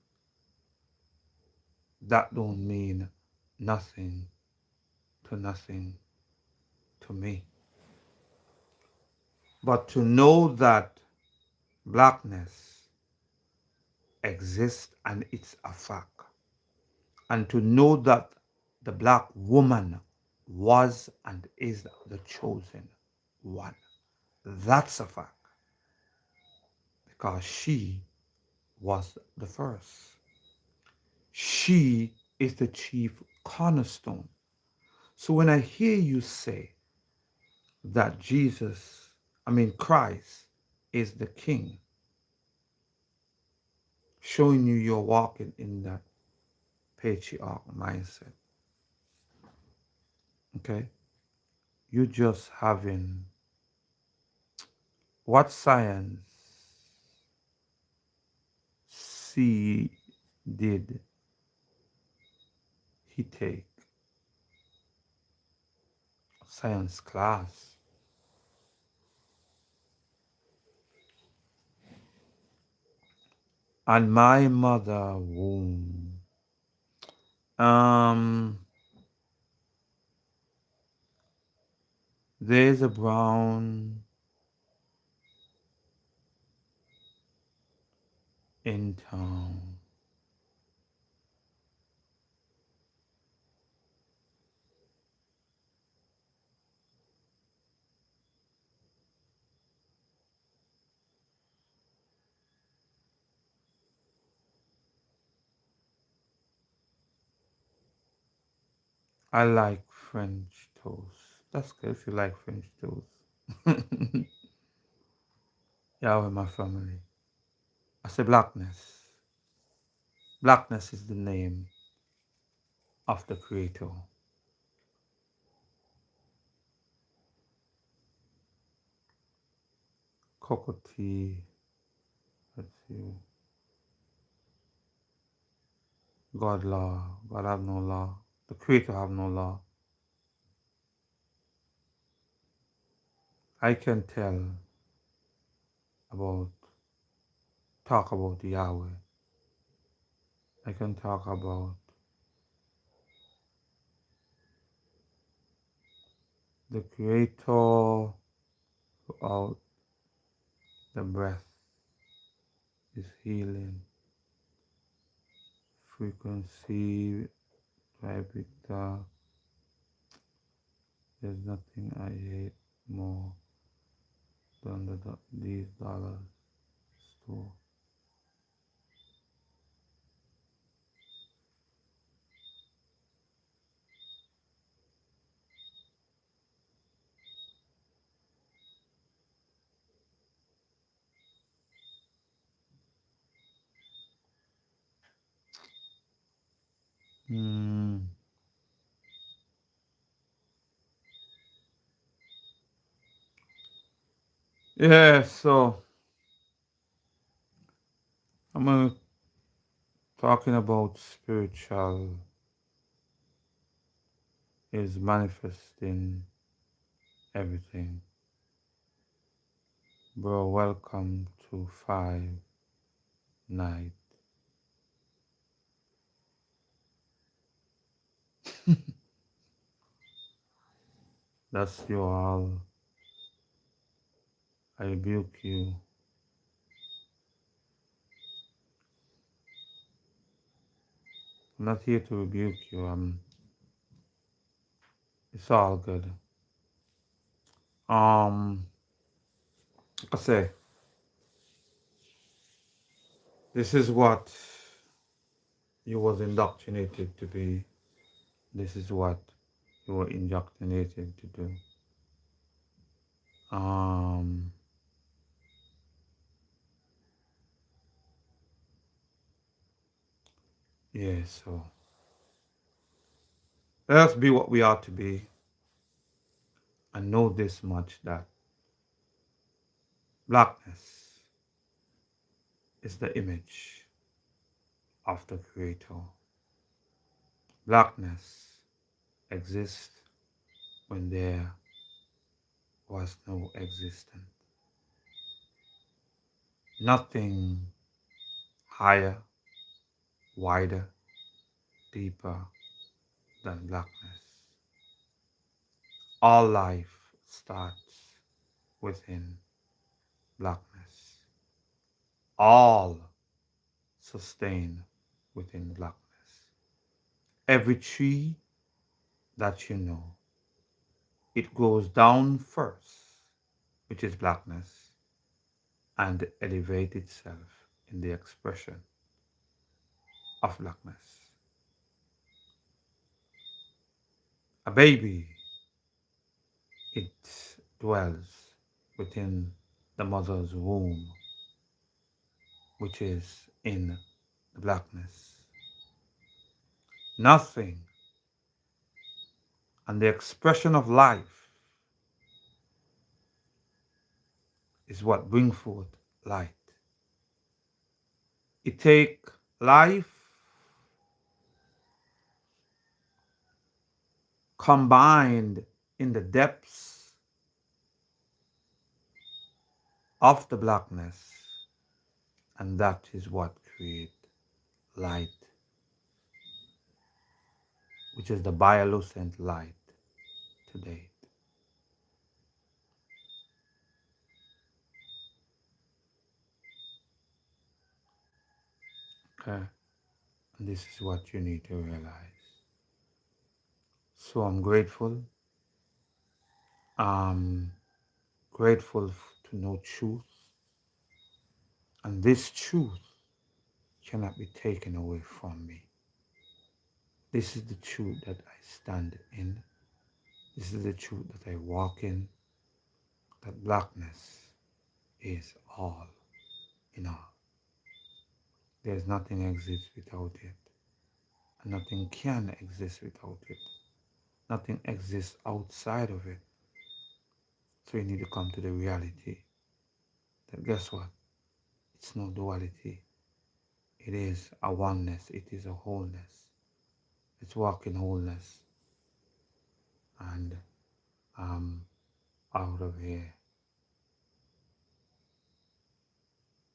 That don't mean nothing nothing to me. But to know that blackness exists and it's a fact, and to know that the black woman was and is the chosen one, that's a fact, because she was the first. She is the chief cornerstone. So when I hear you say that Christ is the king, showing you you're walking in that patriarch mindset, okay? You're just having what science C did he take? Science class. And my mother womb. Um, there's a brown in town. I like French toast. That's good if you like French toast. Yeah, with my family. I say blackness. Blackness is the name of the creator. Cocoa tea. Let's see. God law. God have no law. The creator have no law. I can tell about, talk about Yahweh. I can talk about the creator throughout the breath is healing. Frequency, Victor. There's nothing I hate more than these dollars store. Hmm. Yeah, so I'm talking about spiritual is manifesting everything. Bro, welcome to 5 night. That's you all. I rebuke you. I'm not here to rebuke you. It's all good. Um, I say, this is what you was indoctrinated to be. This is what you were indoctrinated to do. Um, yeah, so let us be what we ought to be and know this much that blackness is the image of the Creator. Blackness exists when there was no existence. Nothing higher, wider, deeper than blackness. All life starts within blackness. All sustain within blackness. Every tree that you know, it goes down first, which is blackness, and elevate itself in the expression of blackness. A baby, it dwells within the mother's womb, which is in the blackness. Nothing, and the expression of life is what brings forth light. It takes life combined in the depths of the blackness, and that is what creates light, which is the bioluminescent light today. Okay, and this is what you need to realize. So I'm grateful. I'm grateful to know truth, and this truth cannot be taken away from me. This is the truth that I stand in. This is the truth that I walk in, that blackness is all in all. There's nothing exists without it, and nothing can exist without it. Nothing exists outside of it. So you need to come to the reality that guess what? It's no duality. It is a oneness. It is a wholeness. Let's walk in wholeness and out of here.